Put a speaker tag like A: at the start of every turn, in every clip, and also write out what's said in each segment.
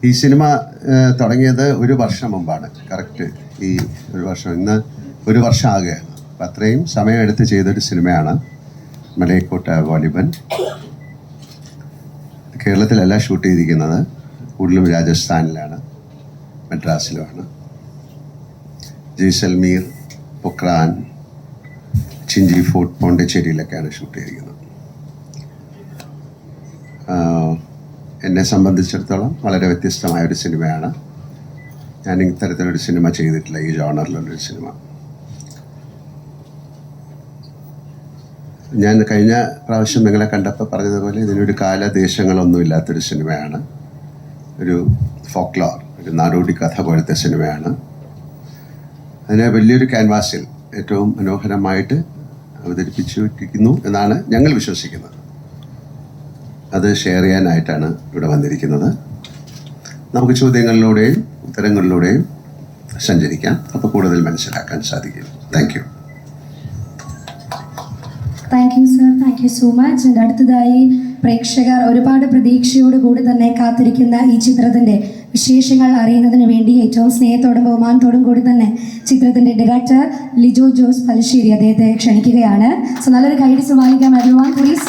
A: ഈ സിനിമ തുടങ്ങിയത് ഒരു വർഷം മുമ്പാണ്. കറക്റ്റ് ഈ ഒരു വർഷം, ഇന്ന് ഒരു വർഷം ആകുകയാണ്. അപ്പം അത്രയും സമയമെടുത്ത് ചെയ്തൊരു സിനിമയാണ് മലൈക്കോട്ട വാലിബൻ. കേരളത്തിലല്ല ഷൂട്ട് ചെയ്തിരിക്കുന്നത്, കൂടുതലും രാജസ്ഥാനിലാണ്, മദ്രാസിലുമാണ്. ജയ്സൽമീർ, പൊക്രാൻ, ചിഞ്ചി ഫോർട്ട്, പോണ്ടിച്ചേരിയിലൊക്കെയാണ് ഷൂട്ട് ചെയ്തിരിക്കുന്നത്. എന്നെ സംബന്ധിച്ചിടത്തോളം വളരെ വ്യത്യസ്തമായ ഒരു സിനിമയാണ്. ഞാൻ ഇത്തരത്തിലൊരു സിനിമ ചെയ്തിട്ടില്ല, ഈ ജോണറിലുള്ളൊരു സിനിമ. ഞാൻ കഴിഞ്ഞ പ്രാവശ്യം നിങ്ങളെ കണ്ടപ്പോൾ പറഞ്ഞതുപോലെ ഇതിനൊരു കാലദേശങ്ങളൊന്നും ഇല്ലാത്തൊരു സിനിമയാണ്. ഒരു ഫോക്ലോർ, ഒരു നാടോടി കഥ പോലത്തെ സിനിമയാണ്. അതിനെ വലിയൊരു ക്യാൻവാസിൽ ഏറ്റവും മനോഹരമായിട്ട് അവതരിപ്പിച്ചിരിക്കുന്നു എന്നാണ് ഞങ്ങൾ വിശ്വസിക്കുന്നത്. അത് ഷെയർ ചെയ്യാനായിട്ടാണ് ഇവിടെ വന്നിരിക്കുന്നത്. നമുക്ക് ചോദ്യങ്ങളിലൂടെയും ഉത്തരങ്ങളിലൂടെയും സഞ്ചരിക്കാം, അപ്പോൾ കൂടുതൽ മനസ്സിലാക്കാൻ സാധിക്കും. Thank you.
B: Thank you sir, thank you so much. അടുത്തതായി പ്രേക്ഷകർ ഒരുപാട് പ്രതീക്ഷയോടുകൂടി തന്നെ കാത്തിരിക്കുന്ന ഈ ചിത്രത്തിൻ്റെ വിശേഷങ്ങൾ അറിയുന്നതിന് വേണ്ടി ഏറ്റവും സ്നേഹത്തോടും ബഹുമാനത്തോടും കൂടി തന്നെ ചിത്രത്തിൻ്റെ ഡയറക്ടർ ലിജോ ജോസ് പലിശ്ശേരി അദ്ദേഹത്തെ ക്ഷണിക്കുകയാണ്. സോ നല്ലൊരു കൈഡി സമ്മാനിക്കാം everyone please.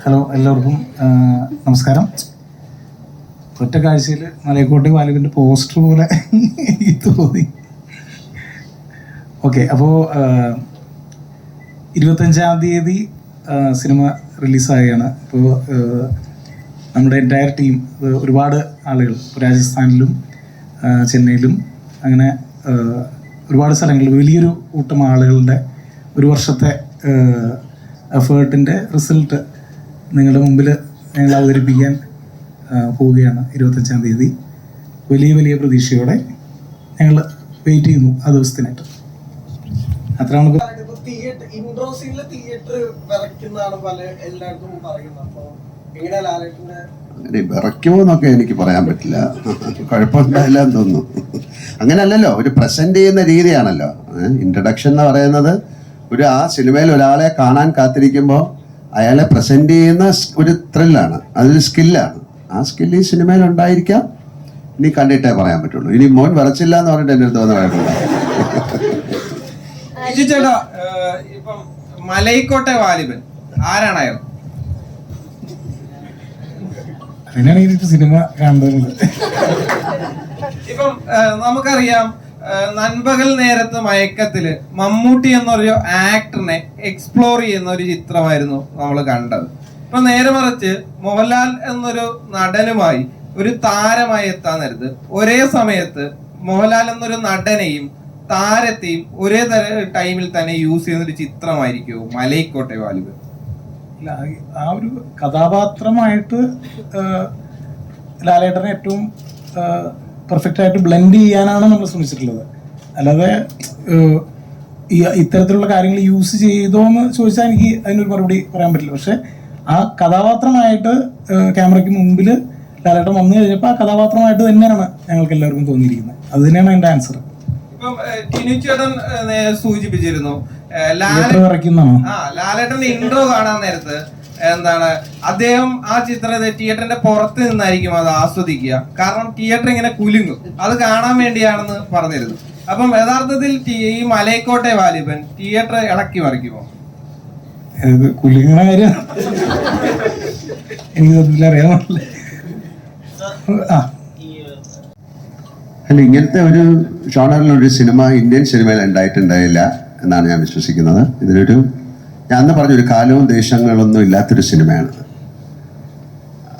C: ഹലോ, എല്ലാവർക്കും നമസ്കാരം. ഒറ്റ കാഴ്ചയിൽ മലൈക്കോട്ടെ വാലിബൻ്റെ പോസ്റ്റർ പോലെ തോന്നി. ഓക്കെ, അപ്പോൾ 25-ാം തീയതി സിനിമ റിലീസാവുകയാണ്. ഇപ്പോൾ നമ്മുടെ എൻറ്റയർ ടീം, ഒരുപാട് ആളുകൾ രാജസ്ഥാനിലും ചെന്നൈയിലും അങ്ങനെ ഒരുപാട് സ്ഥലങ്ങളിൽ വലിയൊരു കൂട്ടം ആളുകളുടെ ഒരു വർഷത്തെ എഫേർട്ടിൻ്റെ റിസൾട്ട് നിങ്ങളുടെ മുമ്പിൽ ഞങ്ങൾ അവതരിപ്പിക്കാൻ പോവുകയാണ് 25-ാം തീയതി. വലിയ വലിയ പ്രതീക്ഷയോടെ ഞങ്ങൾ വെയിറ്റ് ചെയ്യുന്നു ആ ദിവസത്തിനായിട്ട്. അത്ര നമുക്ക്
A: വിറയ്ക്കുമോ എന്നൊക്കെ എനിക്ക് പറയാൻ പറ്റില്ല, കുഴപ്പമുണ്ടായില്ല എന്ന് തോന്നുന്നു. അങ്ങനെയല്ലല്ലോ, ഒരു പ്രസന്റ് ചെയ്യുന്ന രീതിയാണല്ലോ. ഇൻട്രഡക്ഷൻ എന്ന് പറയുന്നത് ആ സിനിമയിൽ ഒരാളെ കാണാൻ കാത്തിരിക്കുമ്പോൾ അയാളെ പ്രസന്റ് ചെയ്യുന്ന ഒരു ത്രില്ലാണ്, അതൊരു സ്കില്ലാണ്. ആ സ്കില്ല് ഈ സിനിമയിൽ ഉണ്ടായിരിക്കാം. ഇനി കണ്ടിട്ടേ പറയാൻ പറ്റുള്ളൂ. ഇനി മോൻ വിറച്ചില്ല എന്ന് പറഞ്ഞിട്ട് എൻ്റെ അടുത്ത് വന്ന് കുഴപ്പമില്ല.
D: ചേട്ടാ, ഇപ്പം മലൈക്കോട്ടെ വാലിബൻ ആരാണ് അയാൾ?
C: അങ്ങനെയാണ് സിനിമ കാണുന്നത്.
D: ഇപ്പം നമുക്കറിയാം, നൻപകൽ നേരത്ത് മയക്കത്തില് മമ്മൂട്ടി എന്നൊരു ആക്ടറിനെ എക്സ്പ്ലോർ ചെയ്യുന്ന ഒരു ചിത്രമായിരുന്നു നമ്മൾ കണ്ടത്. ഇപ്പൊ നേരെ മറിച്ച് മോഹൻലാൽ എന്നൊരു നടനുമായി ഒരു താരമായി എത്താൻ നേരത്ത് ഒരേ സമയത്ത് മോഹൻലാൽ എന്നൊരു നടനെയും താരത്തെയും ഒരേ ടൈമിൽ തന്നെ യൂസ് ചെയ്യുന്ന ഒരു ചിത്രമായിരിക്കുമോ മലൈക്കോട്ടെ വാലിബൻ?
C: ആ ഒരു കഥാപാത്രമായിട്ട് ലാലേട്ടനെ ഏറ്റവും പെർഫെക്റ്റ് ആയിട്ട് ബ്ലെൻഡ് ചെയ്യാനാണ് നമ്മൾ ശ്രമിച്ചിട്ടുള്ളത്. അല്ലാതെ ഇത്തരത്തിലുള്ള കാര്യങ്ങൾ യൂസ് ചെയ്തോ എന്ന് ചോദിച്ചാൽ എനിക്ക് അതിനൊരു മറുപടി പറയാൻ പറ്റില്ല. പക്ഷെ ആ കഥാപാത്രമായിട്ട് ക്യാമറയ്ക്ക് മുമ്പിൽ ലാലേട്ടൻ വന്നു കഴിഞ്ഞപ്പോൾ ആ കഥാപാത്രമായിട്ട് തന്നെയാണ് ഞങ്ങൾക്ക് എല്ലാവർക്കും തോന്നിയിരിക്കുന്നത്. അത് തന്നെയാണ് എൻ്റെ ആൻസർ.
D: ഇപ്പം ടിനുചേട്ടൻ സൂചിപ്പിച്ചിരുന്നു ലാലേട്ടന്റെ ഇൻട്രോ കാണാൻ നേരത്ത് അദ്ദേഹം ആ ചിത്രത്തെ തിയേറ്ററിന്റെ പുറത്ത് നിന്നായിരിക്കും അത് ആസ്വദിക്കുക. കാരണം തിയേറ്റർ ഇങ്ങനെ കുലുങ്ങും, അത് കാണാൻ വേണ്ടിയാണെന്ന് പറഞ്ഞിരുന്നു. അപ്പം യഥാർത്ഥത്തിൽ ഈ മലൈക്കോട്ടെ വാലിബൻ തിയേറ്റർ ഇളക്കി മറിക്കുമോ?
C: കുലുങ്ങണ കാര്യം എനിക്ക് അറിയാൻ
A: അല്ല, ഇങ്ങനത്തെ ഒരു ജോണറിലൊരു സിനിമ ഇന്ത്യൻ സിനിമയിൽ ഉണ്ടായിട്ടുണ്ടായില്ല എന്നാണ് ഞാൻ വിശ്വസിക്കുന്നത്. ഇതിലൊരു, ഞാൻ അന്ന് പറഞ്ഞൊരു കാലവും ദേശങ്ങളൊന്നും ഇല്ലാത്തൊരു സിനിമയാണ്.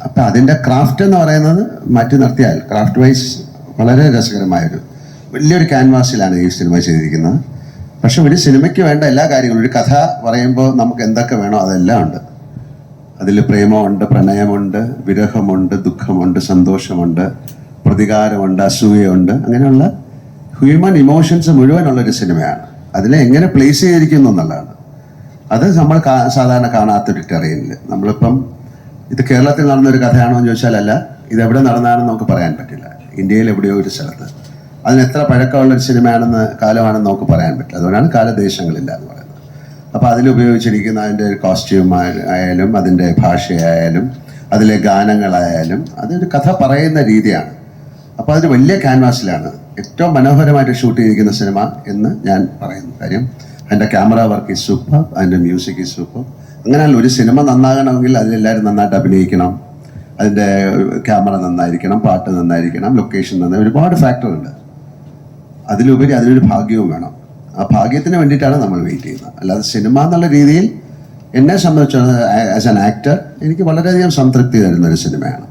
A: അപ്പം അതിൻ്റെ ക്രാഫ്റ്റ് എന്ന് പറയുന്നത് മാറ്റി നിർത്തിയാൽ ക്രാഫ്റ്റ് വൈസ് വളരെ രസകരമായൊരു വലിയൊരു ക്യാൻവാസിലാണ് ഈ സിനിമ ചെയ്തിരിക്കുന്നത്. പക്ഷെ ഒരു സിനിമയ്ക്ക് വേണ്ട എല്ലാ കാര്യങ്ങളും, ഒരു കഥ പറയുമ്പോൾ നമുക്ക് എന്തൊക്കെ വേണോ അതെല്ലാം ഉണ്ട്. അതിൽ പ്രേമമുണ്ട്, പ്രണയമുണ്ട്, വിരഹമുണ്ട്, ദുഃഖമുണ്ട്, സന്തോഷമുണ്ട്, പ്രതികാരമുണ്ട്, അസൂയയുണ്ട്. അങ്ങനെയുള്ള ഹ്യൂമൻ ഇമോഷൻസ് മുഴുവനുള്ളൊരു സിനിമയാണ്. അതിനെ എങ്ങനെ പ്ലേസ് ചെയ്തിരിക്കുന്നു എന്നുള്ളതാണ്. അത് നമ്മൾ സാധാരണ കാണാത്തൊരു ടെറൈനിൽ നമ്മളിപ്പം ഇത് കേരളത്തിൽ നടന്നൊരു കഥയാണോ എന്ന് ചോദിച്ചാൽ അല്ല, ഇതെവിടെ നടന്നതാണെന്ന് നമുക്ക് പറയാൻ പറ്റില്ല. ഇന്ത്യയിൽ എവിടെയോ ഒരു സ്ഥലത്ത് അതിന് എത്ര പഴക്കമുള്ളൊരു സിനിമയാണെന്ന് കാലമാണെന്ന് നമുക്ക് പറയാൻ പറ്റില്ല. അതുകൊണ്ടാണ് കാലദേശങ്ങളില്ല എന്ന് പറയുന്നത്. അപ്പോൾ അതിലുപയോഗിച്ചിരിക്കുന്ന അതിൻ്റെ കോസ്റ്റ്യൂം ആയാലും അതിൻ്റെ ഭാഷയായാലും അതിലെ ഗാനങ്ങളായാലും അതൊരു കഥ പറയുന്ന രീതിയാണ്. അപ്പോൾ അതൊരു വലിയ ക്യാൻവാസിലാണ് ഏറ്റവും മനോഹരമായിട്ട് ഷൂട്ട് ചെയ്തിരിക്കുന്ന സിനിമ എന്ന് ഞാൻ പറയുന്നു. കാര്യം അതിൻ്റെ ക്യാമറ വർക്ക് ഈസ് സൂപ്പർ, അതിൻ്റെ മ്യൂസിക് ഈസ് സൂപ്പർ. അങ്ങനെയല്ല, ഒരു സിനിമ നന്നാകണമെങ്കിൽ അതിലെല്ലാവരും നന്നായിട്ട് അഭിനയിക്കണം, അതിൻ്റെ ക്യാമറ നന്നായിരിക്കണം, പാട്ട് നന്നായിരിക്കണം, ലൊക്കേഷൻ നന്നായി, ഒരുപാട് ഫാക്ടറുണ്ട്. അതിലുപരി അതിനൊരു ഭാഗ്യവും വേണം. ആ ഭാഗ്യത്തിന് വേണ്ടിയിട്ടാണ് നമ്മൾ വെയിറ്റ് ചെയ്യുന്നത്. അല്ലാതെ സിനിമ എന്നുള്ള രീതിയിൽ എന്നെ സംബന്ധിച്ചിടത്തോളം ആസ് ആൻ ആക്ടർ എനിക്ക് വളരെയധികം സംതൃപ്തി തരുന്ന ഒരു സിനിമയാണ്.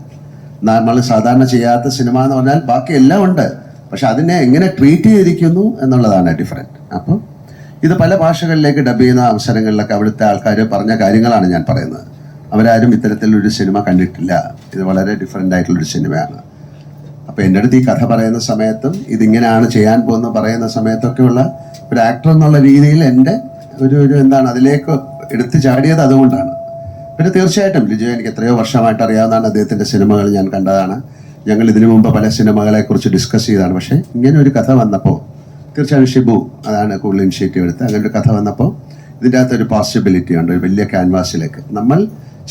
A: നമ്മൾ സാധാരണ ചെയ്യാത്ത സിനിമ എന്ന് പറഞ്ഞാൽ ബാക്കി എല്ലാം ഉണ്ട്, പക്ഷെ അതിനെ എങ്ങനെ ട്രീറ്റ് ചെയ്തിരിക്കുന്നു എന്നുള്ളതാണ് ഡിഫറെൻറ്റ്. അപ്പം ഇത് പല ഭാഷകളിലേക്ക് ഡബ് ചെയ്യുന്ന അവസരങ്ങളിലൊക്കെ അവിടുത്തെ ആൾക്കാർ പറഞ്ഞ കാര്യങ്ങളാണ് ഞാൻ പറയുന്നത്. അവരാരും ഇത്തരത്തിലൊരു സിനിമ കണ്ടിട്ടില്ല, ഇത് വളരെ ഡിഫറെൻ്റ് ആയിട്ടുള്ളൊരു സിനിമയാണ്. അപ്പോൾ എൻ്റെ അടുത്ത് ഈ കഥ പറയുന്ന സമയത്തും ഇതിങ്ങനെയാണ് ചെയ്യാൻ പോകുന്നത് പറയുന്ന സമയത്തൊക്കെയുള്ള ഒരു ആക്ടർ എന്നുള്ള രീതിയിൽ എൻ്റെ ഒരു എന്താണ് അതിലേക്ക് എടുത്തു ചാടിയത് അതുകൊണ്ടാണ്. പിന്നെ തീർച്ചയായിട്ടും ലിജോ എനിക്ക് എത്രയോ വർഷമായിട്ട് അറിയാവുന്നതാണ്. അദ്ദേഹത്തിൻ്റെ സിനിമകൾ ഞാൻ കണ്ടതാണ്. ഞങ്ങൾ ഇതിനു മുമ്പ് പല സിനിമകളെക്കുറിച്ച് ഡിസ്കസ് ചെയ്തതാണ്. പക്ഷേ ഇങ്ങനെ ഒരു കഥ വന്നപ്പോൾ തീർച്ചയായും ഷിബു അതാണ് കൂടുതൽ ഇനിഷ്യേറ്റീവ് എടുത്ത് അങ്ങനെ ഒരു കഥ വന്നപ്പോൾ ഇതിൻ്റെ അകത്തൊരു പോസിബിലിറ്റി ഉണ്ട്. ഒരു വലിയ ക്യാൻവാസിലേക്ക് നമ്മൾ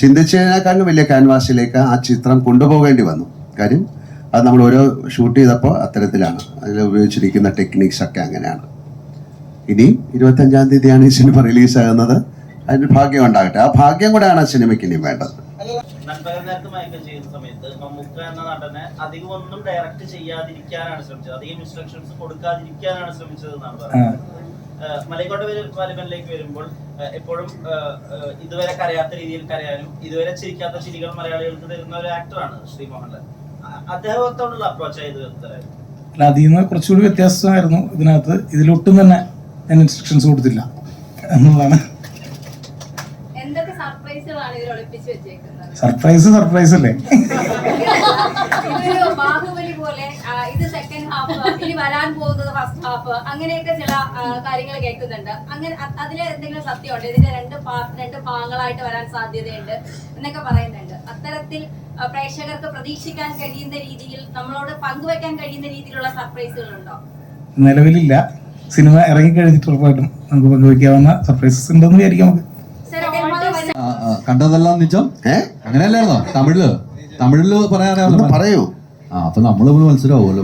A: ചിന്തിച്ചതിനേക്കാളും വലിയ ക്യാൻവാസിലേക്ക് ആ ചിത്രം കൊണ്ടുപോകേണ്ടി വന്നു. കാര്യം അത് നമ്മൾ ഓരോ ഷൂട്ട് ചെയ്തപ്പോൾ അത്തരത്തിലാണ് അതിൽ ഉപയോഗിച്ചിരിക്കുന്ന ടെക്നിക്സ് ഒക്കെ അങ്ങനെയാണ്. ഇനി 25-ാം തീയതിയാണ് ഈ സിനിമ റിലീസാകുന്നത്. അതിന് ഭാഗ്യം ഉണ്ടാകട്ടെ. ആ ഭാഗ്യം കൂടെയാണ് ആ സിനിമയ്ക്ക് ഇനി വേണ്ടത്.
E: നൻപകൽ മയക്കം ചെയ്യുന്ന സമയത്ത് മമ്മൂക്ക എന്ന നടനെ അധികം ഒന്നും ഡയറക്റ്റ് ചെയ്യാതിരിക്കാനാണ് ശ്രമിച്ചത്, അധികം ഇൻസ്ട്രക്ഷൻസ് കൊടുക്കാതിരിക്കാനാണ് ശ്രമിച്ചത് എന്നാണ് പറയുന്നത്. മലൈക്കോട്ടെ വാലിബനിലേക്ക് വരുമ്പോൾ എപ്പോഴും ഇതുവരെ കരയാത്ത രീതിയിൽ കരയാനും ഇതുവരെ ചിരിക്കാത്ത ചിരികൾ മലയാളികൾക്ക് തരുന്ന ഒരു ആക്ടറാണ് ശ്രീ മോഹൻലാൽ. അദ്ദേഹത്തോടുള്ള അപ്രോച്ച് ഇത് തരായിരുന്നു.
C: അല്ല, അതിൽ നിന്ന് കുറച്ചുകൂടി വ്യത്യാസമായിരുന്നു ഇതിനകത്ത്. ഇതിലൊട്ടും തന്നെ ഞാൻ ഇൻസ്ട്രക്ഷൻസ് കൊടുത്തില്ല എന്നുള്ളതാണ്. സർപ്രൈസ് അല്ലേ?
F: ബാഹുബലി പോലെ ഇത് സെക്കൻഡ് ഹാഫ്, ഇനി വരാൻ പോകുന്നത് ഫസ്റ്റ് ഹാഫ്, അങ്ങനെയൊക്കെ ചില കാര്യങ്ങൾ കേൾക്കുന്നുണ്ട്. അങ്ങനെ അതിൽ എന്തെങ്കിലും സത്യമുണ്ട്? ഇതിന്റെ രണ്ട് ഭാഗങ്ങളായിട്ട് വരാൻ സാധ്യതയുണ്ട് എന്നൊക്കെ പറയുന്നുണ്ട്. അത്തരത്തിൽ പ്രേക്ഷകർക്ക് പ്രതീക്ഷിക്കാൻ കഴിയുന്ന രീതിയിൽ നമ്മളോട് പങ്കുവെക്കാൻ കഴിയുന്ന രീതിയിലുള്ള സർപ്രൈസുകളുണ്ടോ?
C: നിലവിലില്ല. സിനിമ ഇറങ്ങി കഴിഞ്ഞിട്ട് ഉറപ്പായിട്ടും നമുക്ക് പങ്കുവെക്കാവുന്ന സർപ്രൈസസ് ഉണ്ടെന്ന് വിചാരിക്കാം നമുക്ക്.
G: കണ്ടതെല്ലാം നിജം അങ്ങനെയല്ലായിരുന്നോ? തമിഴില് പറയാറിയാമല്ലോ.
A: പറയൂ.
G: അപ്പൊ നമ്മള് മത്സരമാവുമല്ലോ.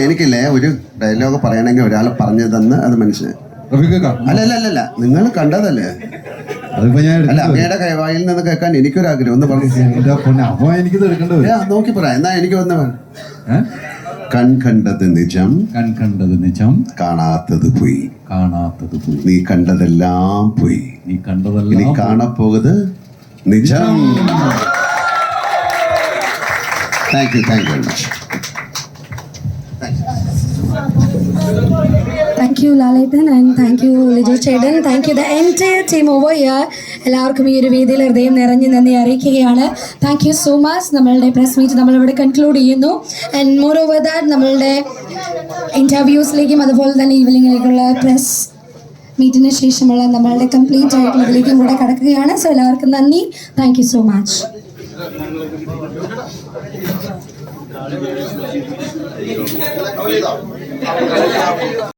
A: എനിക്കില്ലേ ഒരു ഡയലോഗ് പറയണമെങ്കിൽ ഒരാൾ പറഞ്ഞു തന്ന് അത് മനസ്സിലായി. അല്ല നിങ്ങൾ കണ്ടതല്ലേ?
G: അതിപ്പോ ഞാൻ
A: അല്ല, അങ്ങയുടെ വായിൽ നിന്ന് കേൾക്കാൻ എനിക്കൊരാഗ്രഹം. ഒന്ന് പറഞ്ഞു.
G: അപ്പൊ എനിക്കിത് എടുക്കേണ്ടി വരും.
A: നോക്കി പറയാം. എന്നാ എനിക്ക് ഒന്ന് കണ്ടത് നിജം, കാണാത്തത് പോയി, നീ കണ്ടതെല്ലാം പോയി, ഇനി കാണപ്പോകുന്നത് നിജം. Thank you very much.
B: Thank you ലാലേട്ടൻ ആൻഡ് താങ്ക് യു ലിജോ ചേട്ടൻ. Thank you the entire team over here. എല്ലാവർക്കും ഈ ഒരു വേദിയിൽ ഹൃദയം നിറഞ്ഞ് നന്ദി അറിയിക്കുകയാണ്. Thank you so much. നമ്മളുടെ പ്രസ് മീറ്റ് നമ്മളിവിടെ കൺക്ലൂഡ് ചെയ്യുന്നു. ആൻഡ് മോർ ഓവർ ദാറ്റ് നമ്മളുടെ ഇൻ്റർവ്യൂസിലേക്കും അതുപോലെ തന്നെ ഈവനിങ്ങിലേക്കുള്ള പ്രസ് മീറ്റിന് ശേഷമുള്ള നമ്മളുടെ കംപ്ലീറ്റ് ആയിട്ടുള്ളതിലേക്കും കൂടെ കടക്കുകയാണ്. സോ എല്ലാവർക്കും നന്ദി. Thank you so much.